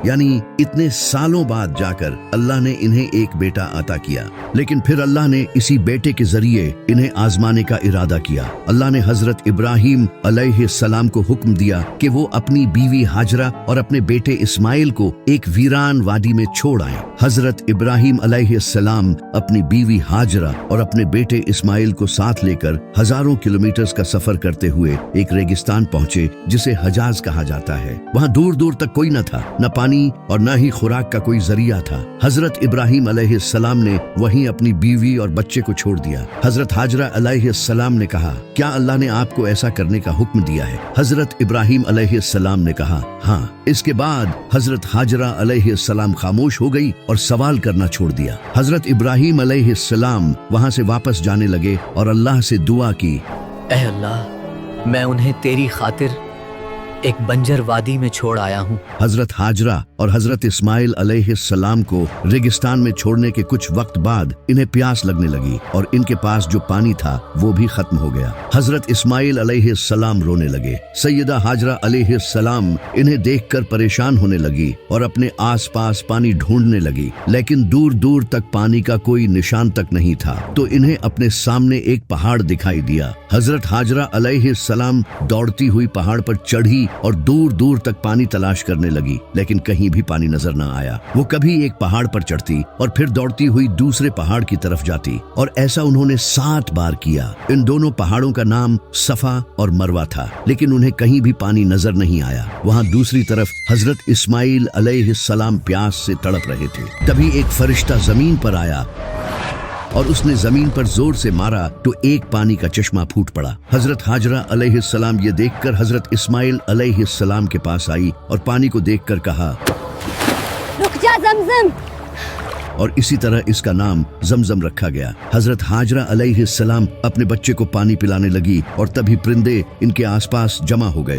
यानी इतने सालों बाद जाकर अल्लाह ने इन्हें एक बेटा अता किया। लेकिन फिर अल्लाह ने इसी बेटे के जरिए इन्हें आजमाने का इरादा किया। अल्लाह ने हजरत इब्राहीम अलैहिस्सलाम को हुक्म दिया कि वो अपनी बीवी हाजरा और अपने बेटे इस्माइल को एक वीरान वादी में छोड़ आए। हजरत इब्राहीम अलैहिस्सलाम अपनी बीवी हाजरा और अपने बेटे इस्माइल को साथ लेकर हजारों किलोमीटर का सफर करते हुए एक रेगिस्तान पहुंचे जिसे हजाज कहा जाता है। वहाँ दूर दूर तक कोई न था, न पानी और न ही खुराक का कोई जरिया था। हजरत इब्राहीम अलैहिस्सलाम ने वहीं अपनी बीवी और बच्चे को छोड़ दिया। हजरत हाजरा अलैहिस्सलाम ने कहा, क्या अल्लाह ने आपको ऐसा करने का हुक्म दिया है? हजरत इब्राहीम अलैहिस्सलाम ने कहा, हाँ। इसके बाद हजरत हाजरा अलैहिस्सलाम खामोश हो गई और सवाल करना छोड़ दिया। हजरत इब्राहीम अलैहिस्सलाम वहाँ से वापस जाने लगे और अल्लाह से दुआ की, ऐ अल्लाह, मैं उन्हें तेरी खातिर एक बंजर वादी में छोड़ आया हूँ। हजरत हाजरा और हजरत इस्माइल अलैहिस्सलाम को रेगिस्तान में छोड़ने के कुछ वक्त बाद इन्हें प्यास लगने लगी और इनके पास जो पानी था वो भी खत्म हो गया। हजरत इस्माइल अलैहिस्सलाम रोने लगे। सैयदा हाजरा अलैहिस्सलाम इन्हें देखकर परेशान होने लगी और अपने आसपास पानी ढूंढने लगी, लेकिन दूर दूर तक पानी का कोई निशान तक नहीं था। तो इन्हें अपने सामने एक पहाड़ दिखाई दिया। हजरत हाजरा अलैहिस्सलाम दौड़ती हुई पहाड़ पर चढ़ी और दूर दूर तक पानी तलाश करने लगी, लेकिन कहीं भी पानी नजर न आया। वो कभी एक पहाड़ पर चढ़ती और फिर दौड़ती हुई दूसरे पहाड़ की तरफ जाती और ऐसा उन्होंने 7 बार किया। इन दोनों पहाड़ों का नाम सफा और मरवा था, लेकिन उन्हें कहीं भी पानी नजर नहीं आया। वहाँ दूसरी तरफ हजरत इस्माइल अलैहिस्सलाम प्यास से तड़प रहे थे। तभी एक फरिश्ता जमीन पर आया और उसने जमीन पर जोर से मारा तो एक पानी का चश्मा फूट पड़ा। हजरत हाजरा अलैहिस्सलाम ये देखकर हजरत इस्माइल अलैहिस्सलाम के पास आई और पानी को देखकर कहा, रुक जा ज़मज़म। और इसी तरह इसका नाम जमजम रखा गया। हजरत हाजरा अलैहिस्सलाम अपने बच्चे को पानी पिलाने लगी और तभी परिंदे इनके आसपास जमा हो गए।